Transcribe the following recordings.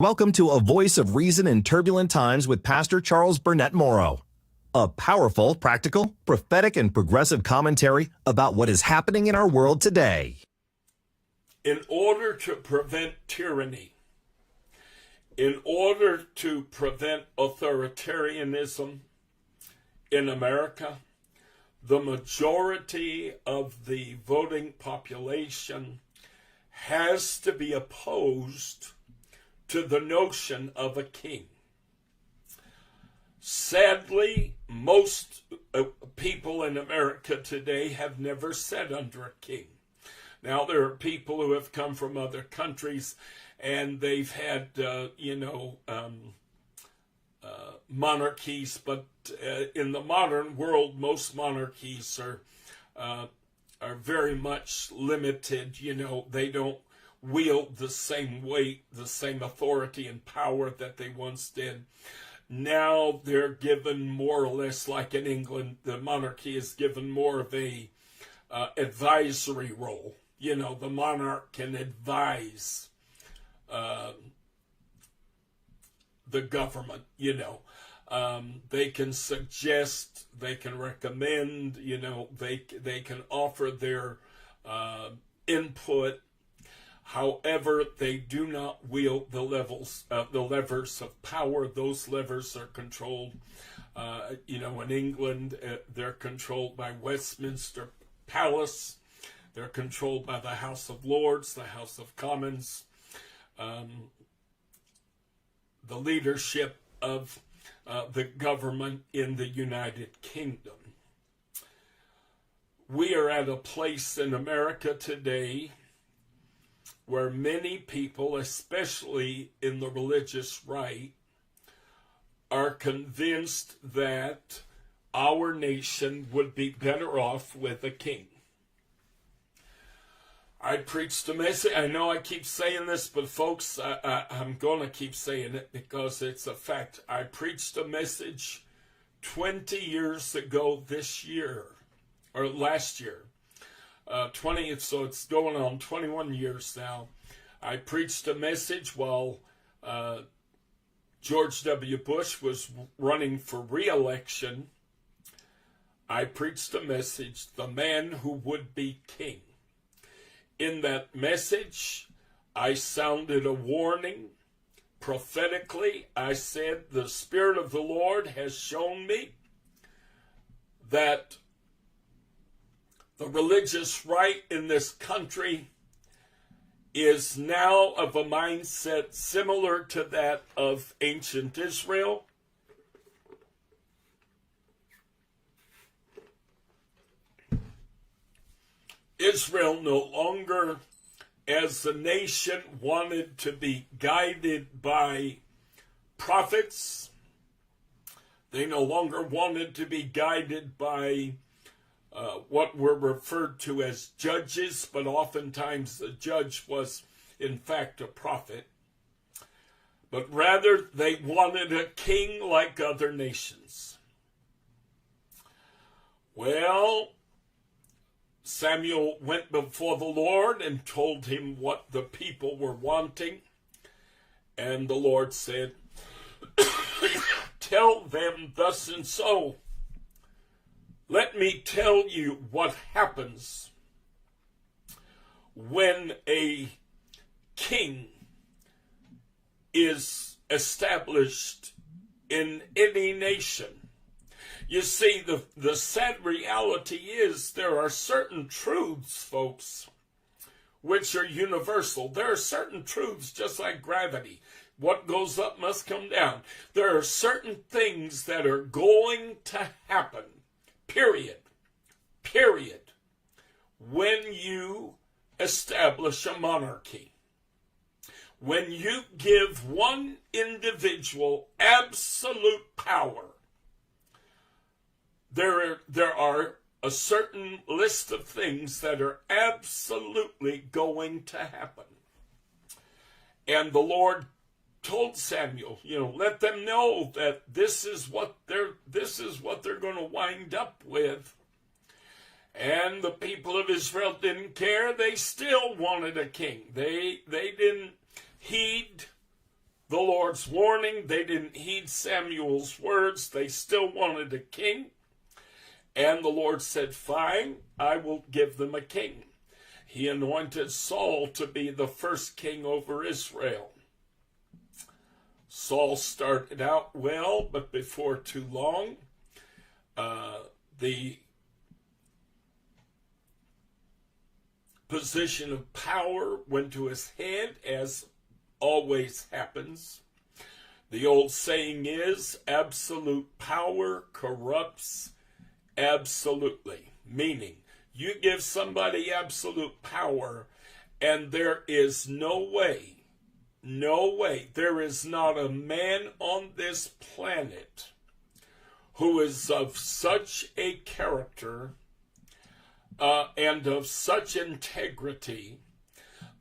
Welcome to A Voice of Reason in Turbulent Times with Pastor Charles Burnett-Morrow. A powerful, practical, prophetic, and progressive commentary about what is happening in our world today. In order to prevent tyranny, in order to prevent authoritarianism in America, the majority of the voting population has to be opposed to the notion of a king. Sadly, most people in America today have never sat under a king. Now, there are people who have come from other countries and they've had, monarchies, but in the modern world, most monarchies are very much limited. They don't wield the same weight, the same authority and power that they once did. Now they're given more or less, like in England, the monarchy is given more of a advisory role. The monarch can advise the government, they can suggest, they can recommend, they can offer their input. However, they do not wield the levers of power. Those levers are controlled, in England, they're controlled by Westminster Palace. They're controlled by the House of Lords, the House of Commons, the leadership of the government in the United Kingdom. We are at a place in America today where many people, especially in the religious right, are convinced that our nation would be better off with a king. I preached a message. I know I keep saying this, but folks, I'm going to keep saying it because it's a fact. I preached a message 20 years ago this year, or last year. 20, so it's going on 21 years now. I preached a message while George W. Bush was running for re-election. I preached a message, The Man Who Would Be King. In that message, I sounded a warning. Prophetically, I said, the Spirit of the Lord has shown me that the religious right in this country is now of a mindset similar to that of ancient Israel. Israel no longer, as a nation, wanted to be guided by prophets. They no longer wanted to be guided by what were referred to as judges, but oftentimes the judge was in fact a prophet. But rather they wanted a king like other nations. Well, Samuel went before the Lord and told him what the people were wanting. And the Lord said, tell them thus and so. Let me tell you what happens when a king is established in any nation. You see, the sad reality is there are certain truths, folks, which are universal. There are certain truths, just like gravity. What goes up must come down. There are certain things that are going to happen. Period. When you establish a monarchy, when you give one individual absolute power, there are a certain list of things that are absolutely going to happen. And the Lord told Samuel, let them know that this is what they're going to wind up with. And the people of Israel didn't care. They still wanted a king. They didn't heed the Lord's warning. They didn't heed Samuel's words. They still wanted a king. And the Lord said, fine, I will give them a king. He anointed Saul to be the first king over Israel. Saul started out well, but before too long, the position of power went to his head, as always happens. The old saying is, absolute power corrupts absolutely, meaning you give somebody absolute power and there is no way, there is not a man on this planet who is of such a character and of such integrity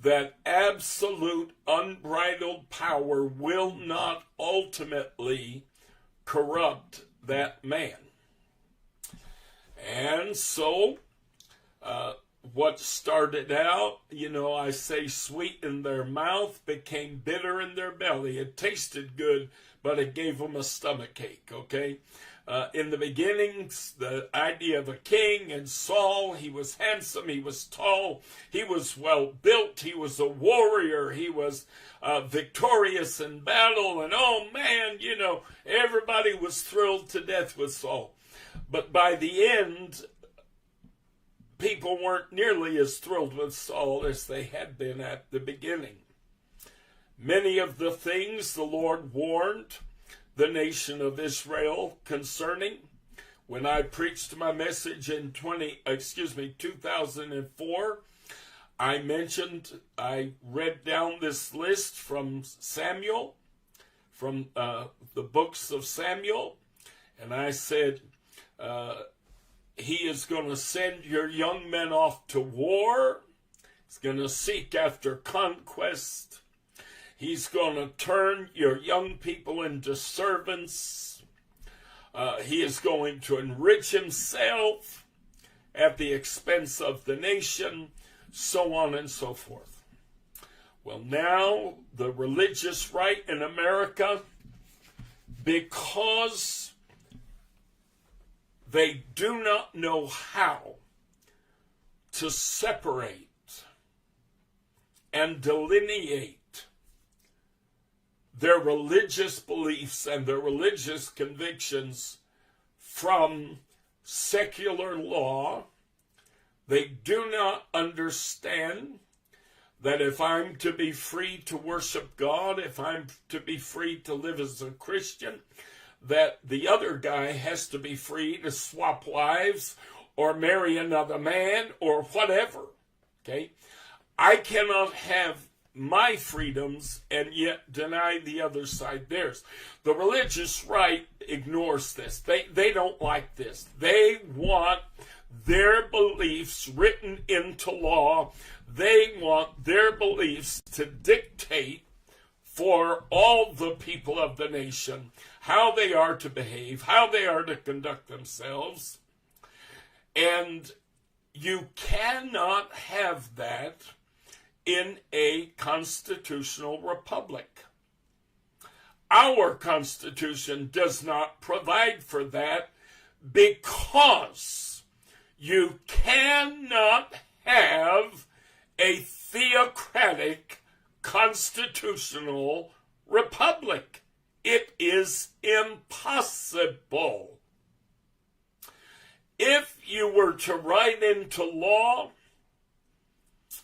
that absolute unbridled power will not ultimately corrupt that man. And so, what started out, I say sweet in their mouth, became bitter in their belly. It tasted good, but it gave them a stomachache, okay? In the beginning, the idea of a king and Saul, he was handsome, he was tall, he was well built, he was a warrior, he was victorious in battle, and oh man, everybody was thrilled to death with Saul. But by the end, people weren't nearly as thrilled with Saul as they had been at the beginning. Many of the things the Lord warned the nation of Israel concerning, when I preached my message in 2004, I read down this list from Samuel, from the books of Samuel, and I said, he is going to send your young men off to war. He's going to seek after conquest. He's going to turn your young people into servants. He is going to enrich himself at the expense of the nation, so on and so forth. Well, now the religious right in America, because they do not know how to separate and delineate their religious beliefs and their religious convictions from secular law. They do not understand that if I'm to be free to worship God, if I'm to be free to live as a Christian, that the other guy has to be free to swap wives or marry another man or whatever, okay? I cannot have my freedoms and yet deny the other side theirs. The religious right ignores this. They don't like this. They want their beliefs written into law. They want their beliefs to dictate for all the people of the nation how they are to behave, how they are to conduct themselves. And you cannot have that in a constitutional republic. Our Constitution does not provide for that because you cannot have a theocratic constitutional republic. It is impossible. If you were to write into law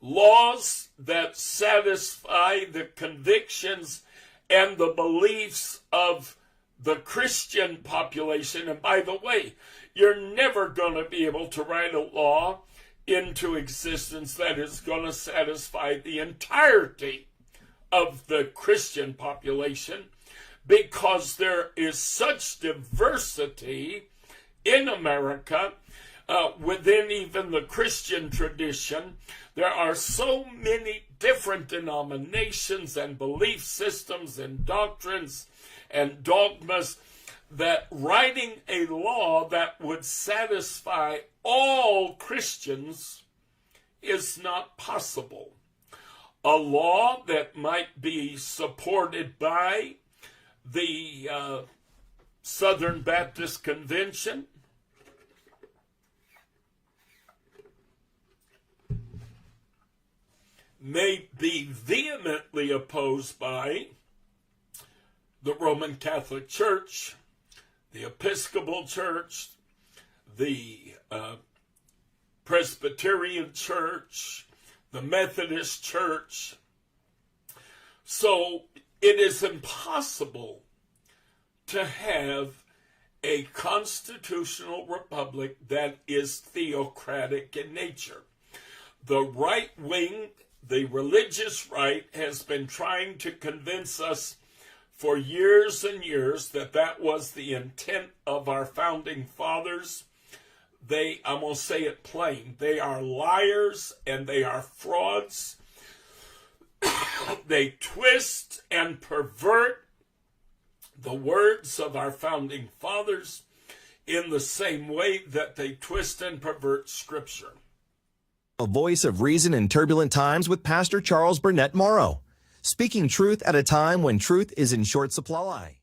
laws that satisfy the convictions and the beliefs of the Christian population, and by the way, you're never going to be able to write a law into existence that is going to satisfy the entirety of the Christian population, because there is such diversity in America within even the Christian tradition. There are so many different denominations and belief systems and doctrines and dogmas that writing a law that would satisfy all Christians is not possible. a law that might be supported by the Southern Baptist Convention, may be vehemently opposed by the Roman Catholic Church, the Episcopal Church, the Presbyterian Church, the Methodist Church. So it is impossible to have a constitutional republic that is theocratic in nature. The right wing, the religious right, has been trying to convince us for years and years that that was the intent of our founding fathers. I'm going to say it plain, they are liars and they are frauds. They twist and pervert the words of our founding fathers in the same way that they twist and pervert Scripture. A voice of reason in turbulent times with Pastor Charles Burnett-Morrow, speaking truth at a time when truth is in short supply.